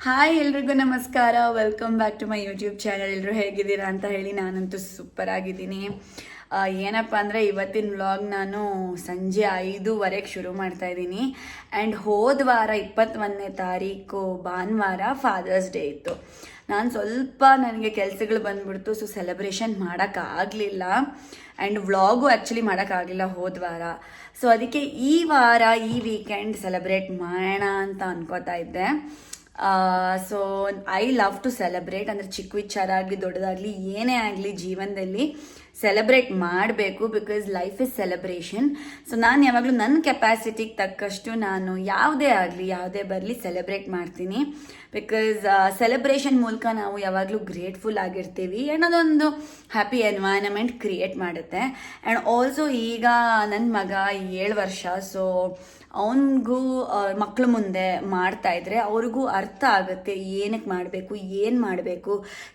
Hi ಎಲ್ರಿಗೂ ನಮಸ್ಕಾರ. Welcome back to my YouTube channel. ಎಲ್ಲರೂ ಹೇಗಿದ್ದೀರಾ ಅಂತ ಹೇಳಿ. ನಾನಂತೂ ಸೂಪರ್ ಆಗಿದ್ದೀನಿ. ಏನಪ್ಪ ಅಂದರೆ ಇವತ್ತಿನ ವ್ಲಾಗ್ ನಾನು ಸಂಜೆ 5:15 ಶುರು ಮಾಡ್ತಾ ಇದ್ದೀನಿ. ಆ್ಯಂಡ್ ಹೋದ ವಾರ 21ನೇ ತಾರೀಕು ಭಾನುವಾರ ಫಾದರ್ಸ್ ಡೇ ಇತ್ತು. ನಾನು ಸ್ವಲ್ಪ ನನಗೆ ಕೆಲಸಗಳು ಬಂದ್ಬಿಡ್ತು, ಸೊ ಸೆಲೆಬ್ರೇಷನ್ ಮಾಡೋಕ್ಕಾಗಲಿಲ್ಲ. ಆ್ಯಂಡ್ ವ್ಲಾಗು ಆ್ಯಕ್ಚುಲಿ ಮಾಡೋಕ್ಕಾಗಲಿಲ್ಲ ಹೋದ ವಾರ. ಸೊ ಅದಕ್ಕೆ ಈ ವಾರ ಈ ವೀಕೆಂಡ್ ಸೆಲೆಬ್ರೇಟ್ ಮಾಡೋಣ ಅಂತ ಅನ್ಕೋತಾ ಇದ್ದೆ. So I love to celebrate. ಅಂದರೆ ಚಿಕ್ಕ ವಿಚಾರ ಆಗಲಿ ದೊಡ್ಡದಾಗಲಿ ಏನೇ ಆಗಲಿ ಜೀವನದಲ್ಲಿ ಸೆಲೆಬ್ರೇಟ್ ಮಾಡಬೇಕು, because life is celebration. So ನಾನು ಯಾವಾಗಲೂ ನನ್ನ ಕೆಪಾಸಿಟಿಗೆ ತಕ್ಕಷ್ಟು ನಾನು ಯಾವುದೇ ಆಗಲಿ ಯಾವುದೇ ಬರಲಿ ಸೆಲೆಬ್ರೇಟ್ ಮಾಡ್ತೀನಿ. ಬಿಕಾಸ್ ಸೆಲೆಬ್ರೇಷನ್ ಮೂಲಕ ನಾವು ಯಾವಾಗಲೂ ಗ್ರೇಟ್ಫುಲ್ ಆಗಿರ್ತೀವಿ ಆ್ಯಂಡ್ ಅದೊಂದು ಹ್ಯಾಪಿ ಎನ್ವೈರನ್ಮೆಂಟ್ ಕ್ರಿಯೇಟ್ ಮಾಡುತ್ತೆ. ಆ್ಯಂಡ್ ಆಲ್ಸೋ ಈಗ ನನ್ನ ಮಗ 7 ವರ್ಷ. ಸೊ ಅವನಿಗೂ ಮಕ್ಕಳು ಮುಂದೆ ಮಾಡ್ತಾ ಇದ್ರೆ ಅವ್ರಿಗೂ ಅರ್ಥ ಆಗುತ್ತೆ ಏನಕ್ಕೆ ಮಾಡಬೇಕು, ಏನು ಮಾಡಬೇಕು,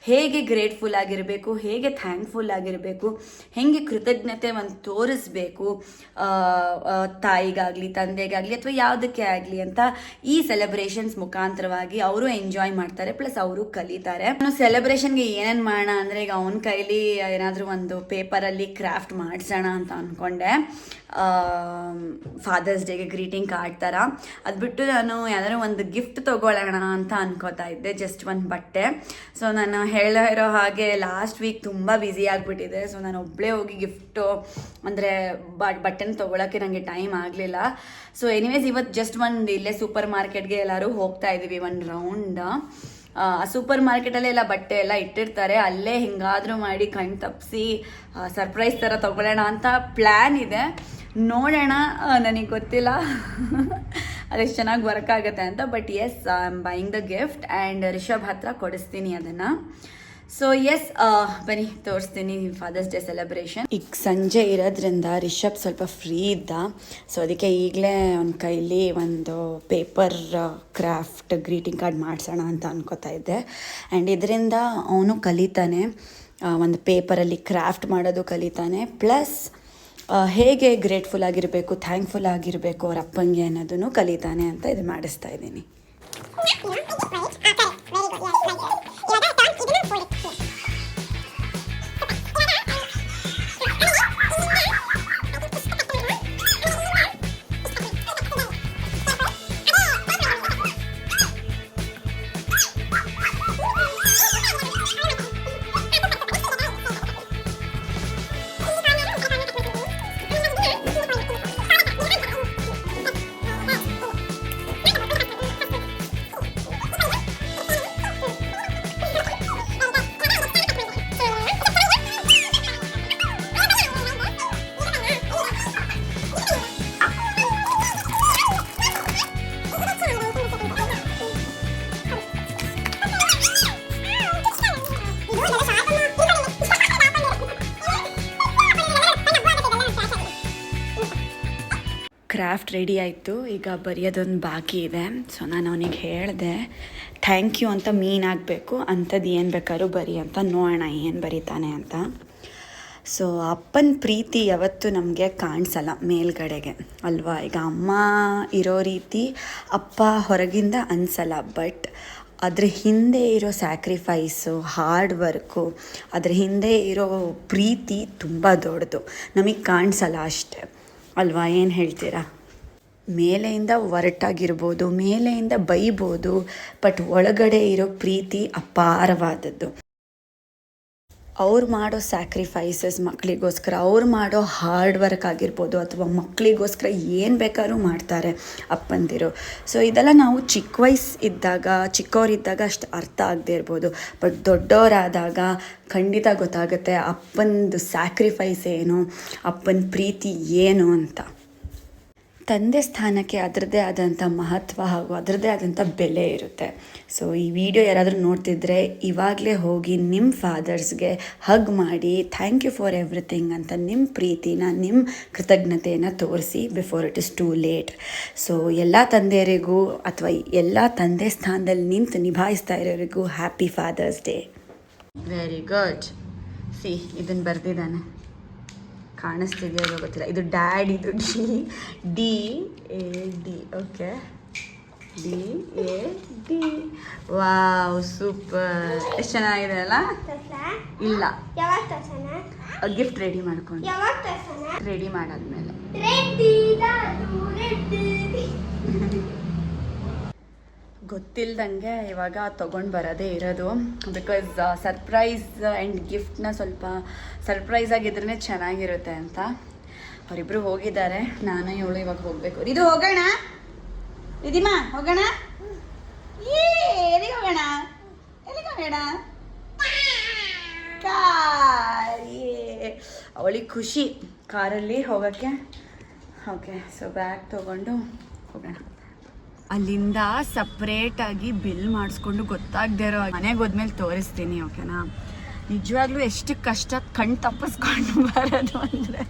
ಹೇಗೆ ಗ್ರೇಟ್ಫುಲ್ ಆಗಿರಬೇಕು, ಹೇಗೆ ಥ್ಯಾಂಕ್ಫುಲ್ ಆಗಿರಬೇಕು, ಹೇಗೆ ಕೃತಜ್ಞತೆ ಒಂದು ತೋರಿಸ್ಬೇಕು ತಾಯಿಗಾಗಲಿ ತಂದೆಗಾಗಲಿ ಅಥವಾ ಯಾವುದಕ್ಕೆ ಆಗಲಿ ಅಂತ ಈ ಸೆಲೆಬ್ರೇಷನ್ಸ್ ಮುಖಾಂತರವಾಗಿ ಅವರು ಎಂಜಾಯ್ ಮಾಡ್ತಾರೆ, ಪ್ಲಸ್ ಅವರು ಕಲಿತಾರೆ. ನಾನು ಸೆಲೆಬ್ರೇಷನ್ಗೆ ಏನೇನು ಮಾಡೋಣ ಅಂದರೆ ಈಗ ಅವನ ಕೈಲಿ ಏನಾದರೂ ಒಂದು ಪೇಪರಲ್ಲಿ ಕ್ರಾಫ್ಟ್ ಮಾಡಿಸೋಣ ಅಂತ ಅಂದ್ಕೊಂಡೆ. ಫಾದರ್ಸ್ ಡೇಗೆ ಗ್ರೀಟಿಂಗ್ ಕಾರ್ಡ್ ಥರ. ಅದು ಬಿಟ್ಟು ನಾನು ಯಾವ್ದಾದ್ರು ಒಂದು ಗಿಫ್ಟ್ ತೊಗೊಳ್ಳೋಣ ಅಂತ ಅನ್ಕೋತಾ ಇದ್ದೆ, ಜಸ್ಟ್ ಒಂದು ಬಟ್ಟೆ. ಸೊ ನಾನು ಹೇಳಿರೋ ಹಾಗೆ ಲಾಸ್ಟ್ ವೀಕ್ ತುಂಬ ಬ್ಯುಸಿ ಆಗಿಬಿಟ್ಟಿದೆ. ಸೊ ನಾನು ಒಬ್ಬಳೇ ಹೋಗಿ ಗಿಫ್ಟು ಅಂದರೆ ಬಟ್ಟೆನ ತೊಗೊಳಕ್ಕೆ ನನಗೆ ಟೈಮ್ ಆಗಲಿಲ್ಲ. ಸೊ ಎನಿವೇಸ್ ಇವತ್ತು ಜಸ್ಟ್ ಒಂದು ಇಲ್ಲೇ ಸೂಪರ್ ಮಾರ್ಕೆಟ್ಗೆ ಎಲ್ಲರೂ ಹೋಗ್ತಾ ಇದ್ದೀವಿ ಒಂದು ರೌಂಡ್. ಸೂಪರ್ ಮಾರ್ಕೆಟಲ್ಲೇ ಎಲ್ಲ ಬಟ್ಟೆ ಎಲ್ಲ ಇಟ್ಟಿರ್ತಾರೆ, ಅಲ್ಲೇ ಹಿಂಗಾದರೂ ಮಾಡಿ ಕಣ್ಣು ತಪ್ಪಿಸಿ ಸರ್ಪ್ರೈಸ್ ಥರ ತೊಗೊಳ್ಳೋಣ ಅಂತ ಪ್ಲ್ಯಾನ್ ಇದೆ. ನೋಡೋಣ, ನನಗೆ ಗೊತ್ತಿಲ್ಲ ಅದೆಷ್ಟು ಚೆನ್ನಾಗಿ ವರ್ಕ್ ಆಗುತ್ತೆ ಅಂತ. But yes, I am buying the gift and Rishabh ಹತ್ರ ಕೊಡಿಸ್ತೀನಿ ಅದನ್ನು. ಸೊ ಎಸ್, ಬನ್ನಿ ತೋರಿಸ್ತೀನಿ ಫಾದರ್ಸ್ ಡೇ ಸೆಲೆಬ್ರೇಷನ್. ಈಗ ಸಂಜೆ ಇರೋದ್ರಿಂದ ರಿಷಬ್ ಸ್ವಲ್ಪ ಫ್ರೀ ಇದ್ದ. ಸೊ ಅದಕ್ಕೆ ಈಗಲೇ ಅವನ ಕೈಲಿ ಒಂದು ಪೇಪರ್ ಕ್ರಾಫ್ಟ್ ಗ್ರೀಟಿಂಗ್ ಕಾರ್ಡ್ ಮಾಡಿಸೋಣ ಅಂತ ಅನ್ಕೋತಾ ಇದ್ದೆ. ಆ್ಯಂಡ್ ಇದರಿಂದ ಅವನು ಕಲಿತಾನೆ, ಒಂದು ಪೇಪರಲ್ಲಿ ಕ್ರಾಫ್ಟ್ ಮಾಡೋದು ಕಲಿತಾನೆ, ಪ್ಲಸ್ ಹೇಗೆ ಗ್ರೇಟ್ಫುಲ್ ಆಗಿರಬೇಕು, ಥ್ಯಾಂಕ್ಫುಲ್ ಆಗಿರಬೇಕು ಅವ್ರ ಅಪ್ಪಂಗೆ ಅನ್ನೋದನ್ನು ಕಲಿತಾನೆ ಅಂತ ಇದು ಮಾಡಿಸ್ತಾ ಇದ್ದೀನಿ. ಕ್ರಾಫ್ಟ್ ರೆಡಿ ಆಯಿತು, ಈಗ ಬರೆಯೋದೊಂದು ಬಾಕಿ ಇದೆ. ಸೊ ನಾನು ಅವನಿಗೆ ಹೇಳಿದೆ ಥ್ಯಾಂಕ್ ಯು ಅಂತ ಮೀನ್ ಆಗಬೇಕು, ಅಂಥದ್ದು ಏನು ಬೇಕಾದ್ರೂ ಬರಿ ಅಂತ, ನೋಡೋಣ ಏನು ಬರೀತಾನೆ ಅಂತ. ಸೊ ಅಪ್ಪನ ಪ್ರೀತಿ ಯಾವತ್ತೂ ನಮಗೆ ಕಾಣಿಸಲ್ಲ ಮೇಲ್ಗಡೆಗೆ ಅಲ್ವಾ. ಈಗ ಅಮ್ಮ ಇರೋ ರೀತಿ ಅಪ್ಪ ಹೊರಗಿಂದ ಅನಿಸಲ್ಲ, ಬಟ್ ಅದ್ರ ಹಿಂದೆ ಇರೋ ಸ್ಯಾಕ್ರಿಫೈಸು, ಹಾರ್ಡ್ ವರ್ಕು, ಅದ್ರ ಹಿಂದೆ ಇರೋ ಪ್ರೀತಿ ತುಂಬ ದೊಡ್ಡದು, ನಮಗೆ ಕಾಣಿಸಲ್ಲ ಅಷ್ಟೆ ಅಲ್ವಾ. ಏನು ಹೇಳ್ತೀರಾ? ಮೇಲೆಯಿಂದ ಒರಟಾಗಿರ್ಬೋದು, ಮೇಲೆಯಿಂದ ಬೈಬೋದು, ಬಟ್ ಒಳಗಡೆ ಇರೋ ಪ್ರೀತಿ ಅಪಾರವಾದದ್ದು. ಅವ್ರು ಮಾಡೋ ಸ್ಯಾಕ್ರಿಫೈಸಸ್ ಮಕ್ಕಳಿಗೋಸ್ಕರ, ಅವ್ರು ಮಾಡೋ ಹಾರ್ಡ್ ವರ್ಕ್ ಆಗಿರ್ಬೋದು, ಅಥವಾ ಮಕ್ಕಳಿಗೋಸ್ಕರ ಏನು ಬೇಕಾದ್ರೂ ಮಾಡ್ತಾರೆ ಅಪ್ಪಂದಿರು. ಸೊ ಇದೆಲ್ಲ ನಾವು ಚಿಕ್ಕವರಿದ್ದಾಗ ಅಷ್ಟು ಅರ್ಥ ಆಗದೆ ಇರ್ಬೋದು, ಬಟ್ ದೊಡ್ಡವರಾದಾಗ ಖಂಡಿತ ಗೊತ್ತಾಗುತ್ತೆ ಅಪ್ಪಂದು ಸ್ಯಾಕ್ರಿಫೈಸ್ ಏನು, ಅಪ್ಪನ ಪ್ರೀತಿ ಏನು ಅಂತ. ತಂದೆ ಸ್ಥಾನಕ್ಕೆ ಅದರದ್ದೇ ಆದಂಥ ಮಹತ್ವ ಹಾಗೂ ಅದರದ್ದೇ ಆದಂಥ ಬೆಲೆ ಇರುತ್ತೆ. ಸೊ ಈ ವಿಡಿಯೋ ಯಾರಾದರೂ ನೋಡ್ತಿದ್ರೆ ಇವಾಗಲೇ ಹೋಗಿ ನಿಮ್ಮ ಫಾದರ್ಸ್ಗೆ ಹಗ್ ಮಾಡಿ ಥ್ಯಾಂಕ್ ಯು ಫಾರ್ ಎವ್ರಿಥಿಂಗ್ ಅಂತ ನಿಮ್ಮ ಪ್ರೀತಿನ, ನಿಮ್ಮ ಕೃತಜ್ಞತೆಯನ್ನು ತೋರಿಸಿ before it is too late. So ಎಲ್ಲ ತಂದೆಯರಿಗೂ ಅಥವಾ ಎಲ್ಲ ತಂದೆ ಸ್ಥಾನದಲ್ಲಿ ನಿಂತು ನಿಭಾಯಿಸ್ತಾ ಇರೋರಿಗೂ happy Father's Day. Very good. See ಇದನ್ನು ಬರೆದಿದ್ದಾನೆ, ಕಾಣಿಸ್ತಿದೆಯೋ ಗೊತ್ತಿಲ್ಲ, ಇದು ಡ್ಯಾಡ್, ಇದು D A D. Okay, DAD. Wow, super. ಎಷ್ಟು ಚೆನ್ನಾಗಿದೆ ಅಲ್ಲ? ಇಲ್ಲ, ಗಿಫ್ಟ್ ರೆಡಿ ಮಾಡ್ಕೊಂಡು ರೆಡಿ ಮಾಡಾದ್ಮೇಲೆ ಗೊತ್ತಿಲ್ದಂಗೆ ಇವಾಗ ತೊಗೊಂಡು ಬರೋದೇ ಇರೋದು. ಬಿಕಾಸ್ ಸರ್ಪ್ರೈಸ್ ಆ್ಯಂಡ್ ಗಿಫ್ಟ್ನ ಸ್ವಲ್ಪ ಸರ್ಪ್ರೈಸ್ ಆಗಿದ್ರೇ ಚೆನ್ನಾಗಿರುತ್ತೆ ಅಂತ. ಅವರಿಬ್ರು ಹೋಗಿದ್ದಾರೆ, ನಾನು ಇವಳು ಇವಾಗ ಹೋಗಬೇಕು. ಇದು ಹೋಗೋಣ, ಇದೀಮಾ ಹೋಗೋಣ. ಎಲ್ಲಿಗೆ ಹೋಗೋಣ? ಎಲ್ಲಿಗೆ ಹೋಗೋಣ? ಅವಳಿಗೆ ಖುಷಿ ಕಾರಲ್ಲಿ ಹೋಗೋಕ್ಕೆ. ಓಕೆ, ಸೊ ಬ್ಯಾಗ್ ತೊಗೊಂಡು ಹೋಗೋಣ. ಅಲ್ಲಿಂದ ಸಪ್ರೇಟಾಗಿ ಬಿಲ್ ಮಾಡಿಸ್ಕೊಂಡು ಗೊತ್ತಾಗದೇ ಇರೋ ಮನೆಗೆ ಹೋದ್ಮೇಲೆ ತೋರಿಸ್ತೀನಿ, ಓಕೆನಾ? ನಿಜವಾಗ್ಲೂ ಎಷ್ಟು ಕಷ್ಟ ಕಣ್ಣು ತಪ್ಪಿಸ್ಕೊಂಡು ಬರೋದು ಅಂದರೆ,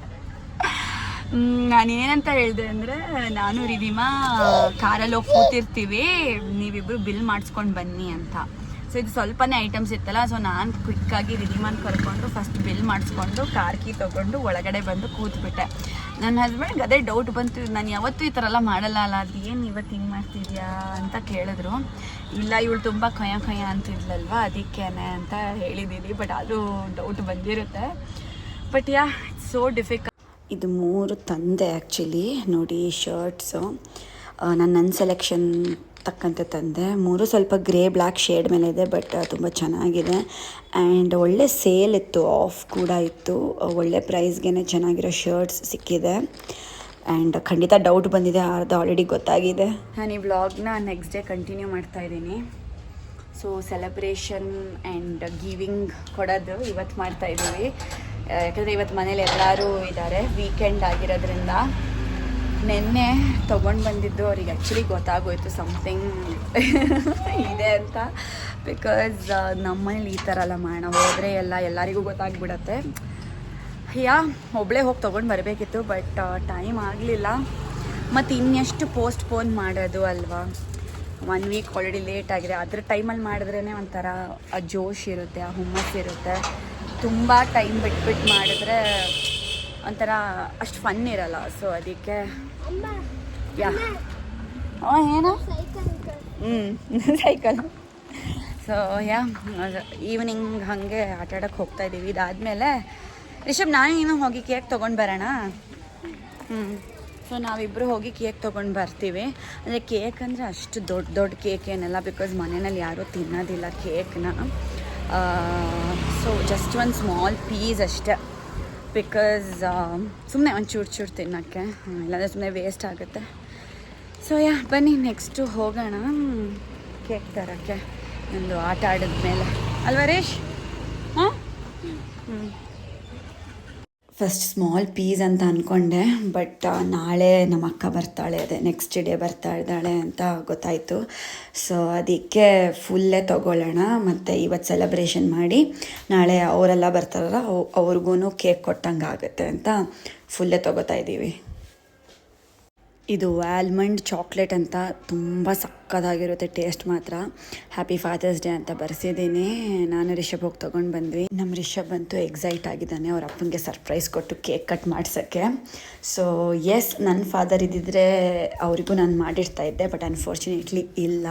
ನಾನೇನಂತ ಹೇಳಿದೆ ಅಂದರೆ, ನಾನು ರಿದಿಮಾ ಕಾರಲ್ಲಿ ಹೋಗಿ ಕೂತಿರ್ತೀವಿ, ನೀವಿಬ್ಬರು ಬಿಲ್ ಮಾಡಿಸ್ಕೊಂಡು ಬನ್ನಿ ಅಂತ. ಸೊ ಇದು ಸ್ವಲ್ಪನೇ ಐಟಮ್ಸ್ ಇತ್ತಲ್ಲ, ಸೊ ನಾನು ಕ್ವಿಕ್ಕಾಗಿ ರಿದಿಮಾನ್ ಕರ್ಕೊಂಡು ಫಸ್ಟ್ ಬಿಲ್ ಮಾಡಿಸ್ಕೊಂಡು ಕಾರ್ ಕೀ ತೊಗೊಂಡು ಒಳಗಡೆ ಬಂದು ಕೂತ್ಬಿಟ್ಟೆ. ನನ್ನ ಹಸ್ಬೆಂಡ್ಗೆ ಅದೇ ಡೌಟ್ ಬಂತು, ನಾನು ಯಾವತ್ತೂ ಈ ಥರ ಎಲ್ಲ ಮಾಡಲ್ಲ ಅಲ್ಲ, ಅದು ಏನು ಇವತ್ತು ಹಿಂಗೆ ಮಾಡ್ತಿದ್ಯಾ ಅಂತ ಕೇಳಿದ್ರು. ಇಲ್ಲ, ಇವಳು ತುಂಬ ಖಯ ಅಂತಿದ್ಲಲ್ವ, ಅದಕ್ಕೇನೆ ಅಂತ ಹೇಳಿದ್ದೀನಿ. ಬಟ್ ಅದು ಡೌಟ್ ಬಂದಿರುತ್ತೆ. But it's so difficult. ಇದು 3 ತಂದೆ ಆ್ಯಕ್ಚುಲಿ ನೋಡಿ, ಶರ್ಟ್ಸು ನನ್ನ ಸೆಲೆಕ್ಷನ್ ತಕ್ಕಂತೆ ತಂದೆ. 3 ಸ್ವಲ್ಪ ಗ್ರೇ ಬ್ಲ್ಯಾಕ್ ಶೇಡ್ ಮೇಲೆ ಇದೆ, ಬಟ್ ತುಂಬ ಚೆನ್ನಾಗಿದೆ. ಆ್ಯಂಡ್ ಒಳ್ಳೆ ಸೇಲ್ ಇತ್ತು, ಆಫ್ ಕೂಡ ಇತ್ತು, ಒಳ್ಳೆ ಪ್ರೈಸ್ಗೆ ಚೆನ್ನಾಗಿರೋ ಶರ್ಟ್ಸ್ ಸಿಕ್ಕಿದೆ. ಆ್ಯಂಡ್ ಖಂಡಿತ ಡೌಟ್ ಬಂದಿದೆ, ಅದು ಆಲ್ರೆಡಿ ಗೊತ್ತಾಗಿದೆ. ನಾನು ಈ ವ್ಲಾಗ್ನ ನೆಕ್ಸ್ಟ್ ಡೇ ಕಂಟಿನ್ಯೂ ಮಾಡ್ತಾಯಿದ್ದೀನಿ. ಸೊ ಸೆಲೆಬ್ರೇಷನ್ ಆ್ಯಂಡ್ ಗಿವಿಂಗ್ ಕೊಡೋದು ಇವತ್ತು ಮಾಡ್ತಾಯಿದ್ದೀವಿ. ಯಾಕಂದರೆ ಇವತ್ತು ಮನೇಲಿ ಎಲ್ಲರೂ ಇದ್ದಾರೆ, ವೀಕೆಂಡ್ ಆಗಿರೋದ್ರಿಂದ. ನೆನ್ನೆ ತೊಗೊಂಡು ಬಂದಿದ್ದು ಅವ್ರಿಗೆ ಆ್ಯಕ್ಚುಲಿ ಗೊತ್ತಾಗೋಯ್ತು ಸಮಥಿಂಗ್ ಇದೆ ಅಂತ. ಬಿಕಾಸ್ ನಮ್ಮನೇಲಿ ಈ ಥರ ಎಲ್ಲ ಮಾಡೋಣ ಹೋದರೆ ಎಲ್ಲರಿಗೂ ಗೊತ್ತಾಗ್ಬಿಡತ್ತೆ. ಒಬ್ಬಳೇ ಹೋಗಿ ತೊಗೊಂಡು ಬರಬೇಕಿತ್ತು, ಬಟ್ ಟೈಮ್ ಆಗಲಿಲ್ಲ. ಮತ್ತು ಇನ್ನೆಷ್ಟು ಪೋಸ್ಟ್ಪೋನ್ ಮಾಡೋದು ಅಲ್ವಾ? 1 ವೀಕ್ ಆಲ್ರೆಡಿ ಲೇಟ್ ಆಗಿದೆ. ಅದ್ರ ಟೈಮಲ್ಲಿ ಮಾಡಿದ್ರೇ ಒಂಥರ ಆ ಜೋಶ್ ಇರುತ್ತೆ, ಆ ಹುಮ್ಮಸ್ಸು ಇರುತ್ತೆ. ತುಂಬ ಟೈಮ್ ಬಿಟ್ಬಿಟ್ಟು ಮಾಡಿದ್ರೆ ಒಂಥರ ಅಷ್ಟು ಫನ್ ಇರಲ್ಲ. ಸೊ ಅದಕ್ಕೆ ಏನು ಸೈಕಲ್. ಸೊ ಈವ್ನಿಂಗ್ ಹಾಗೆ ಆಟಾಡೋಕ್ಕೆ ಹೋಗ್ತಾಯಿದ್ದೀವಿ. ಇದಾದಮೇಲೆ ರಿಷಬ್ ನಾನು ಹೋಗಿ ಕೇಕ್ ತೊಗೊಂಡು ಬರೋಣ. ಸೊ ನಾವಿಬ್ಬರು ಹೋಗಿ ಕೇಕ್ ತೊಗೊಂಡು ಬರ್ತೀವಿ. ಅಂದರೆ ಕೇಕ್ ಅಂದರೆ ಅಷ್ಟು ದೊಡ್ಡ ಕೇಕ್ ಏನಲ್ಲ, ಬಿಕಾಸ್ ಮನೆಯಲ್ಲಿ ಯಾರೂ ತಿನ್ನೋದಿಲ್ಲ ಕೇಕ್ನ. ಸೊ ಜಸ್ಟ್ ಒಂದು ಸ್ಮಾಲ್ ಪೀಸ್ ಅಷ್ಟೇ, ಬಿಕಾಸ್ ಸುಮ್ಮನೆ ಒಂದು ಚೂರು ತಿನ್ನೋಕ್ಕೆ, ಇಲ್ಲಾಂದರೆ ಸುಮ್ಮನೆ ವೇಸ್ಟ್ ಆಗುತ್ತೆ. ಸೊ ಬನ್ನಿ ನೆಕ್ಸ್ಟು ಹೋಗೋಣ ಕೇಕ್ ತರೋಕ್ಕೆ, ಒಂದು ಆಟ ಆಡಿದ್ಮೇಲೆ ಅಲ್ವಾ ರೇಶ್? ಹಾಂ, ಫಸ್ಟ್ ಸ್ಮಾಲ್ ಪೀಸ್ ಅಂತ ಅಂದ್ಕೊಂಡೆ, ಬಟ್ ನಾಳೆ ನಮ್ಮ ಅಕ್ಕ ಬರ್ತಾಳೆ, ಅದೇ ನೆಕ್ಸ್ಟ್ ಡೇ ಬರ್ತಾ ಇದ್ದಾಳೆ ಅಂತ ಗೊತ್ತಾಯಿತು. ಸೊ ಅದಕ್ಕೆ ಫುಲ್ಲೇ ತೊಗೊಳ್ಳೋಣ, ಮತ್ತು ಇವತ್ತು ಸೆಲೆಬ್ರೇಷನ್ ಮಾಡಿ ನಾಳೆ ಅವರೆಲ್ಲ ಬರ್ತಾರಲ್ಲ ಅವ್ರಿಗೂ ಕೇಕ್ ಕೊಟ್ಟಂಗೆ ಆಗುತ್ತೆ ಅಂತ ಫುಲ್ಲೇ ತೊಗೋತಾ ಇದ್ದೀವಿ. ಇದು ಆಲ್ಮಂಡ್ ಚಾಕ್ಲೇಟ್ ಅಂತ, ತುಂಬ ಸಕ್ಕತ್ತಾಗಿರುತ್ತೆ ಟೇಸ್ಟ್ ಮಾತ್ರ. ಹ್ಯಾಪಿ ಫಾದರ್ಸ್ ಡೇ ಅಂತ ಬರ್ಸಿದ್ದೀನಿ. ನಾನು ರಿಷಬ್ ಹೋಗಿ ತೊಗೊಂಡು ಬಂದ್ವಿ. ನಮ್ಮ ರಿಷಬ್ ಅಂತೂ ಎಕ್ಸೈಟ್ ಆಗಿದ್ದಾನೆ ಅವ್ರ ಅಪ್ಪನಿಗೆ ಸರ್ಪ್ರೈಸ್ ಕೊಟ್ಟು ಕೇಕ್ ಕಟ್ ಮಾಡ್ಸೋಕ್ಕೆ. ಸೊ ಎಸ್, ನನ್ನ ಫಾದರ್ ಇದ್ದಿದ್ರೆ ಅವರಿಗೂ ನಾನು ಮಾಡಿರ್ತಾಯಿದ್ದೆ, ಬಟ್ ಅನ್ಫಾರ್ಚುನೇಟ್ಲಿ ಇಲ್ಲ.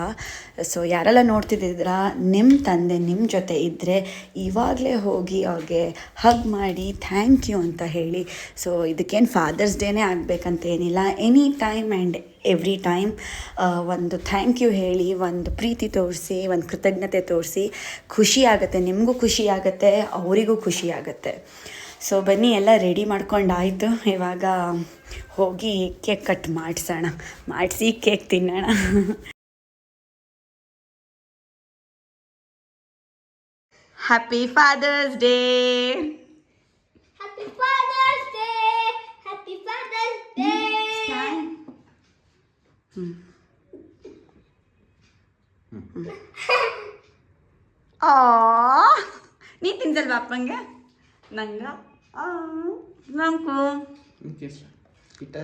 ಸೊ ಯಾರೆಲ್ಲ ನೋಡ್ತಿದ್ದಿದ್ರ ನಿಮ್ಮ ತಂದೆ ನಿಮ್ಮ ಜೊತೆ ಇದ್ದರೆ ಇವಾಗಲೇ ಹೋಗಿ ಅವ್ರಿಗೆ ಹಗ್ ಮಾಡಿ ಥ್ಯಾಂಕ್ ಯು ಅಂತ ಹೇಳಿ. ಸೊ ಇದಕ್ಕೇನು ಫಾದರ್ಸ್ ಡೇನೇ ಆಗಬೇಕಂತೇನಿಲ್ಲ, any time and every time ಒಂದು ಥ್ಯಾಂಕ್ ಯು ಹೇಳಿ, ಒಂದು ಪ್ರೀತಿ ತೋರಿಸಿ, ಒಂದು ಕೃತಜ್ಞತೆ ತೋರಿಸಿ. ಖುಷಿ ಆಗುತ್ತೆ, ನಿಮಗೂ ಖುಷಿ ಆಗುತ್ತೆ, ಅವರಿಗೂ ಖುಷಿ ಆಗುತ್ತೆ. ಸೊ ಬನ್ನಿ, ಎಲ್ಲ ರೆಡಿ ಮಾಡ್ಕೊಂಡಾಯಿತು. ಇವಾಗ ಹೋಗಿ ಕೇಕ್ ಕಟ್ ಮಾಡಿಸಿ ಕೇಕ್ ತಿನ್ನೋಣ. Happy Father's day. Happy Father's day. Happy Father's day. ನೀ ತಿನ್ಸಲ್ವಾ ಅಪ್ಪಂಗೆ? ನಂಗೆ ನಂಕು ಚೀಟ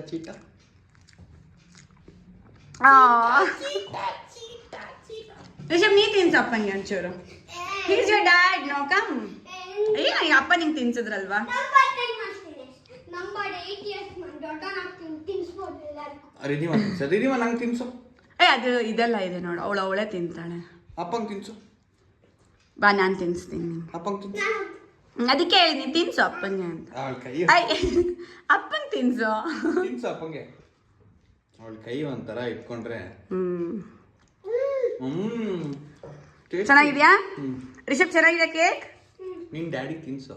ರಿಷಬ್, ನೀ ತಿನ್ಸ ಅಪ್ಪಂಗೆ ಒಂಚೂರು. He's your dad, no come. ಅಯ್ಯ, ಅಪ್ಪ ನಿಂಗೆ ತಿನ್ಸಿದ್ರಲ್ವಾ? ರಿದಿಮಾ ನಂಗೆ ತಿನ್ಸು. ಅದು ಇದೆಲ್ಲ ಇದೆ ನೋಡು, ಅವಳೇ ತಿಂತಾಳೆ. ಅಪ್ಪಂಗೆ ತಿನ್ಸು. ಬಾ, ನಾನು ತಿನ್ನಿಸ್ತೀನಿ. ಅಪ್ಪಂಗೆ ತಿನ್ಸು. ಅದಕ್ಕೆ ಹೇಳಿನಿ ತಿನ್ಸು ಅಪ್ಪಂಗೆ ಅಂತ. ಅವಳ ಕೈ ಅಪ್ಪಂಗೆ ತಿನ್ಸು. ತಿನ್ಸು ಅಪ್ಪಂಗೆ. ಅವಳ ಕೈ ಒಂಥರ ಇಟ್ಕೊಂಡ್ರೆ ಚೆನ್ನಾಗಿದ್ಯಾ ರಿಷಬ್? ಚೆನ್ನಾಗಿದೆ ಕೇಕ್? ನಿನ್ ಡ್ಯಾಡಿ ತಿನ್ಸು.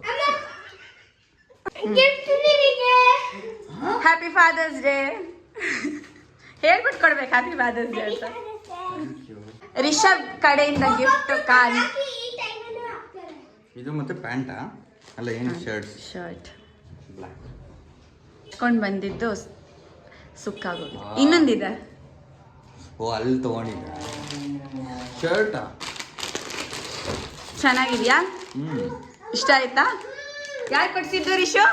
ಹ್ಯಾಪಿ ಫಾದರ್ಸ್ ಡೇ ಹೇಳ್ಬಿಟ್ಟು ಕೊಡ್ಬೇಕು. ಹ್ಯಾಪಿ ಫಾದರ್ಸ್ ಡೇ ಅಂತ ರಿಷಬ್ ಕಡೆಯಿಂದ ಗಿಫ್ಟ್ ಕಾಲ್. ಇದು ಮತ್ತೆ ಪ್ಯಾಂಟಾ ಅಲ್ಲ, ಏನು ಶರ್ಟ್ ಬ್ಲ್ಯಾಕ್ ಕೊಂಡು ಬಂದಿದ್ದು ಸುಕ್ಕಾಗೋದು. ಇನ್ನೊಂದಿದೆ. ಓ, ಅಲ್ಲಿ ತಗೊಂಡಿದ್ದ ಶರ್ಟಾ? ಚೆನ್ನಾಗಿದ್ಯಾ? ಇಷ್ಟ ಆಯ್ತಾ? ಯಾರು ಕೊಡ್ಸಿದ್ದು ರಿಷು?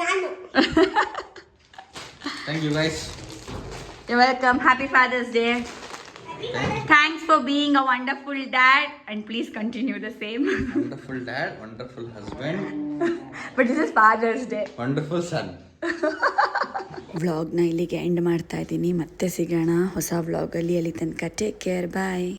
ನಾನು. Thank you guys. You're welcome. Happy Father's Day. Thanks for being a wonderful dad and please continue the same. Wonderful dad, wonderful husband, But this is Father's Day. Wonderful son. ವ್ಲಾಗ್ನ ಇಲ್ಲಿಗೆ ಎಂಡ್ ಮಾಡ್ತಾ ಇದ್ದೀನಿ. ಮತ್ತೆ ಸಿಗೋಣ ಹೊಸ ವ್ಲಾಗಲ್ಲಿ. ಅಲ್ಲಿ ತನಕ ಟೇಕ್ ಕೇರ್, ಬಾಯ್.